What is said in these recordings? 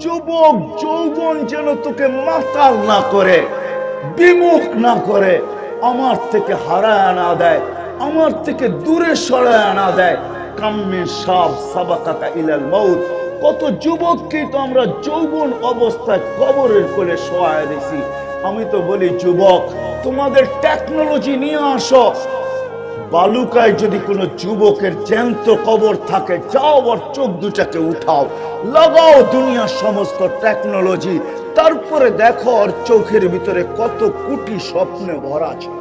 যুবক যৌবন যেন তোকে মাতাল না করে, বিমুখ না করে, আমার থেকে হারায় না দেয়, আমার থেকে দূরে সরায় না দেয়। কাম্মিন শাব সাবাকাকা ইলাল মাউত, কত যুবককে তো আমরা যৌবন অবস্থায় কবরের কোলে শোয়ায় দিছি। আমি তো বলি যুবক, তোমাদের টেকনোলজি নিয়ে আসো। বালুকায় যদি কোনো যুবকের জ্যান্ত কবর থাকে, যাও ওর চোখ দুটাকে উঠাও, লাগাও দুনিয়ার সমস্ত টেকনোলজি, তারপরে দেখো ওর চোখের ভিতরে কত কোটি স্বপ্নে ভরা ছিল।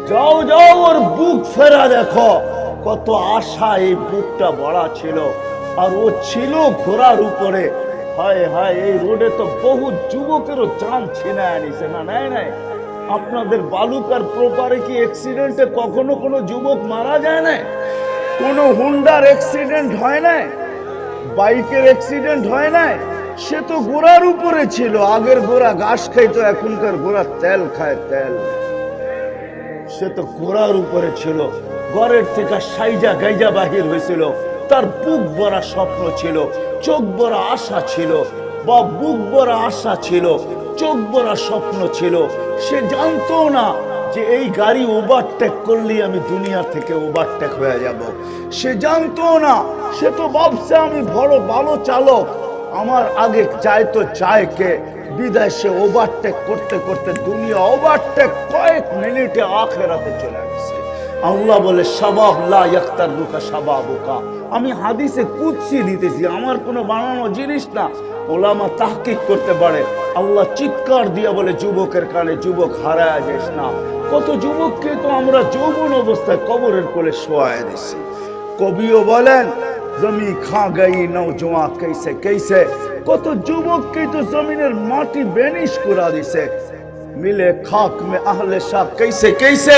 যাও যাও ওর বুক ফেরা দেখো, কত আশা এই বুকটা ভরা ছিল। আর ও ছিল ঘোড়ার উপরে। হায় হায়, এই রোডে তো বহু যুবকেরও জান ছিনায় আনিছে না? নেয় নাই? আপনাদের বালুকার প্রপারে কি অ্যাক্সিডেন্টে কখনো কোনো যুবক মারা যায় না? কোনো হুন্ডার অ্যাক্সিডেন্ট হয় না? বাইকের অ্যাক্সিডেন্ট হয় না? সে তো ঘোড়ার উপরে ছিল। আগের ঘোড়া ঘাস খাইতো, এখনকার ঘোড়া তেল খায়, তেল। সে তো ঘোড়ার উপরে ছিল, ঘরের থেকে সাইজা গাইজা বাহির হয়েছিল। তার বুক ভরা স্বপ্ন ছিল, চোখ ভরা আশা ছিল, বা বুক ভরা আশা ছিল, চোখ ভরা স্বপ্ন ছিল। সে জানতো না যে এই গাড়ি ওভারটেক করলে আমি দুনিয়া থেকে ওভারটেক হয়ে যাব। সে জানতো না, সে তো ভাবছে আমি বড় ভালো চালক, আমার আগে চাই তো চায় কে। বিদায় সে ওভারটেক করতে করতে দুনিয়া ওভারটেক কয়েক মিনিটে আখিরাতে চলে গেছে। আল্লাহ বলে শাবাব লা ইয়াক্তারুকা শাবাবুকা। আমি হাদিসে কুদসি দিতেছি, আমার কোনো বানানো জিনিস না। ওলামা তাহকিক করতে পারে। আল্লাহ চিৎকার দিয়ে বলে যুবকের কানে, যুবক হারায় যাস না। কত যুবককে তো আমরা যৌবন অবস্থায় কবরের কোলে শোয়ায় দিছি। কবিও বলেন জমি খা গই নওজোয়া कैसे कैसे, কত যুবককে তো জমিনের মাটি বেনিশ করে দিছে। মিলে খাক মে আহলে শাহ कैसे कैसे,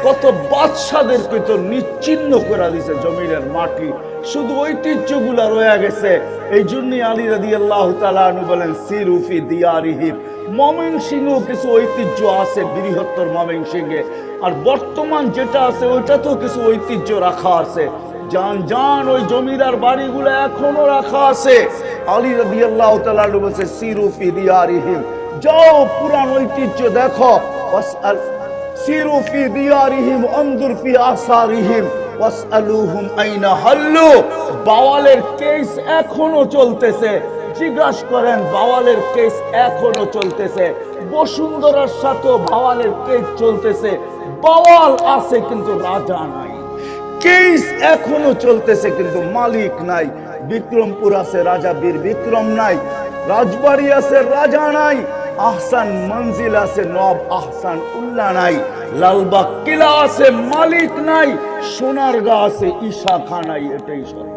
কত বাদশাদেরকে তো নিশ্চিহ্ন করে দিছে জমিনের মাটি। শুধু ঐতিহ্যগুলা রয়ে গেছে। এই জন্যই আলী রাদিয়াল্লাহু তাআলা আনহু বলেন সিরু ফি দিয়ারিহিম। ময়মনসিংহে কিছু ঐতিহ্য আছে, বৃহত্তর ময়মনসিংহে। আর বর্তমান যেটা আছে ওইটাতেও কিছু ঐতিহ্য রাখা আছে। জান জান ওই জমিদার বাড়িগুলো এখনো রাখা আছে। আলী রাদিয়াল্লাহু তাআলা আনহু বলেছে সিরু ফি দিয়ারিহিম, যাও পুরান ঐতিহ্য দেখো। ওয়াসআল সিরু ফি দিয়ারিহিম আনজুর ফি আসারিহিম ওয়াসআলুহুম আইনা হাল্লু। বাওয়ালের কেস এখনো চলতেছে, জিজ্ঞাসা করেন বাওয়ালের কেস এখনো চলতেছে। বসুন্ধরার সাথেও বাওয়ালের কেস চলতেছে। বাওয়াল আছে কিন্তু রাজা নাই। কেস এখনো চলতেছে কিন্তু মালিক নাই। বিক্রমপুর আছে, রাজা বীর বিক্রম নাই। রাজবাড়ি আছে, রাজা নাই। আহসান মঞ্জিল আছে, নব আহসান উল্লাহ নাই। লালবাগ কিলা আছে, মালিক নাই। সোনারগাঁ আছে, ঈশা খান নাই। এটাই সব।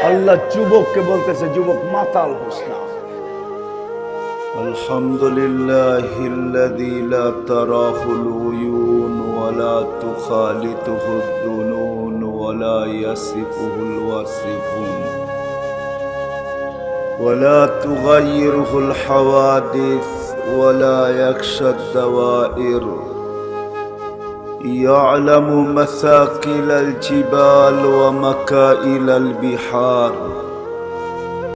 আল্লাহ যুবককে বলতেছে যুবক মাতাল হোস না। আলহামদুলিল্লাহিল্লাযী লা তারাহুল উয়ুন ওয়া লা তুখালিতুহুদ দুনুন ওয়া লা ইয়াসিফুহুল ওয়াসিফুন ওয়া লা তুগায়্যিরুহুল হাওয়াদিস ওয়া লা ইয়াখশাদ দাওয়াইর। يعلم مثاقل الجبال ومكائل البحار